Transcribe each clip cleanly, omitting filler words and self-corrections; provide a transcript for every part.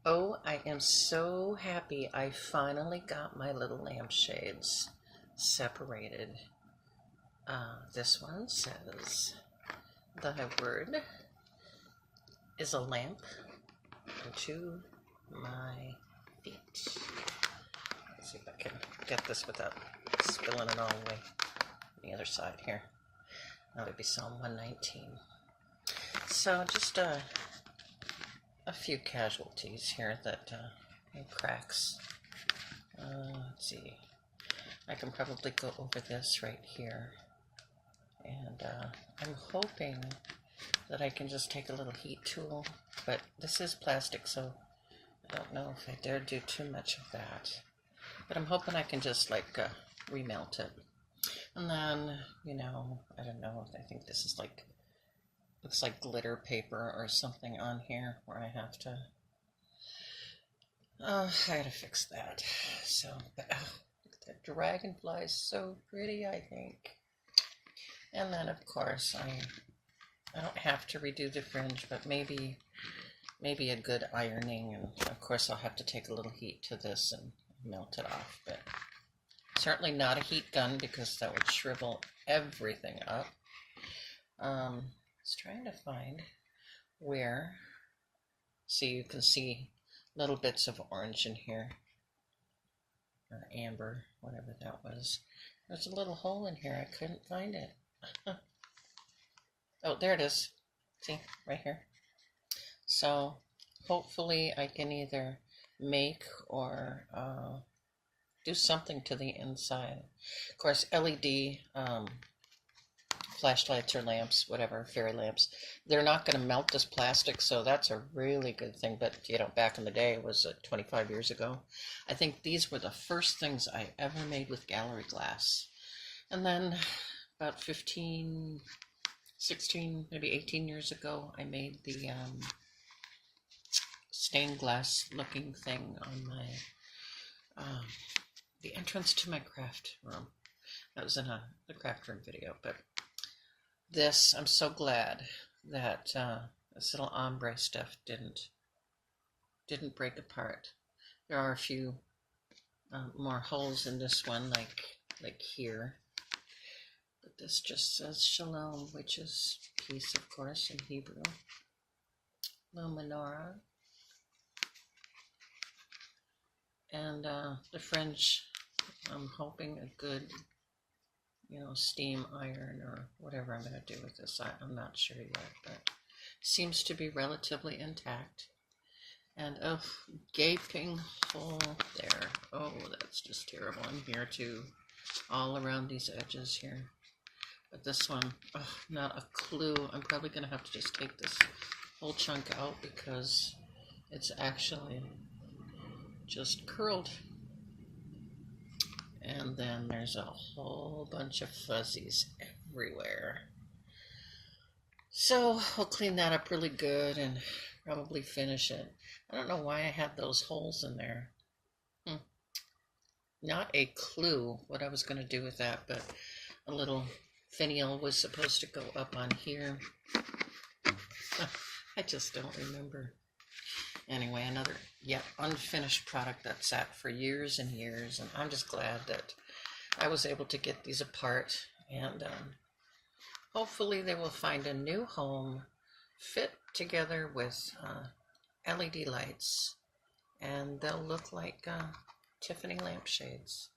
Oh, I am so happy I finally got my little lampshades separated. This one says, "Thy word is a lamp unto my feet." Let's see if I can get this without spilling it all the way on the other side here. That would be Psalm 119. So just a few casualties here that cracks. Let's see. I can probably go over this right here. And I'm hoping that I can just take a little heat tool, but this is plastic, so I don't know if I dare do too much of that. But I'm hoping I can just like remelt it. And then, I don't know, I think this is like, looks like glitter paper or something on here where I have to, I gotta fix that. So, but that dragonfly is so pretty, I think. And then, of course, I don't have to redo the fringe, but maybe a good ironing, and of course I'll have to take a little heat to this and melt it off, but certainly not a heat gun because that would shrivel everything up. I was trying to find where, so you can see little bits of orange in here, or amber, whatever that was. There's a little hole in here, I couldn't find it. Oh, there it is. See, right here. So hopefully I can either make or do something to the inside. Of course, LED flashlights or lamps, whatever, fairy lamps, they're not going to melt this plastic, so that's a really good thing. But, back in the day, it was 25 years ago, I think these were the first things I ever made with gallery glass. And then about 15, 16, maybe 18 years ago, I made the stained glass looking thing on my, the entrance to my craft room. That was in the craft room video, but this, I'm so glad that this little ombre stuff didn't break apart. There are a few more holes in this one, like here. But this just says Shalom, which is peace, of course, in Hebrew. Little menorah. And the fringe, I'm hoping a good, steam iron or whatever I'm going to do with this. I'm not sure yet, but seems to be relatively intact. And gaping hole there. Oh, that's just terrible. And here too, all around these edges here. But this one, not a clue. I'm probably going to have to just take this whole chunk out because it's actually just curled. And then there's a whole bunch of fuzzies everywhere. So I'll clean that up really good and probably finish it. I don't know why I had those holes in there. Not a clue what I was going to do with that, but a little finial was supposed to go up on here. I just don't remember. Anyway, another yet unfinished product that sat for years and years, and I'm just glad that I was able to get these apart, and hopefully they will find a new home, fit together with LED lights, and they'll look like Tiffany lampshades.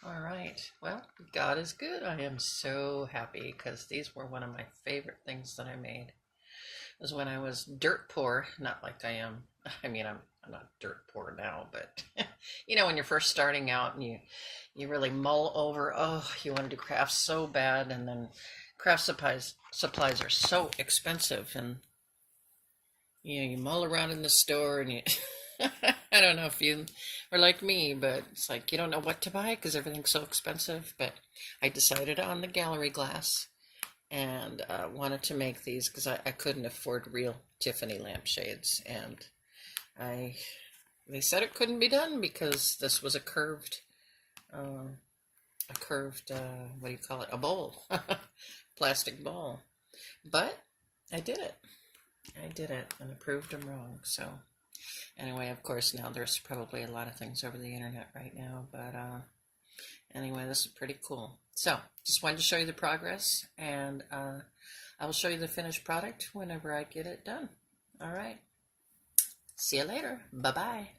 All right, well, God is good. I am so happy because these were one of my favorite things that I made. Was when I was dirt poor, not like I am. I mean, I'm not dirt poor now, but when you're first starting out and you really mull over, you want to do crafts so bad, and then craft supplies are so expensive, and you mull around in the store and you I don't know if you are like me, but it's like you don't know what to buy because everything's so expensive. But I decided on the gallery glass and wanted to make these because I couldn't afford real Tiffany lampshades, and they said it couldn't be done because this was a curved what do you call it, a bowl, plastic bowl. But I did it, and I proved them wrong. So Anyway, of course, now there's probably a lot of things over the internet right now, but anyway, this is pretty cool. So, just wanted to show you the progress, and I will show you the finished product whenever I get it done. All right. See you later. Bye-bye.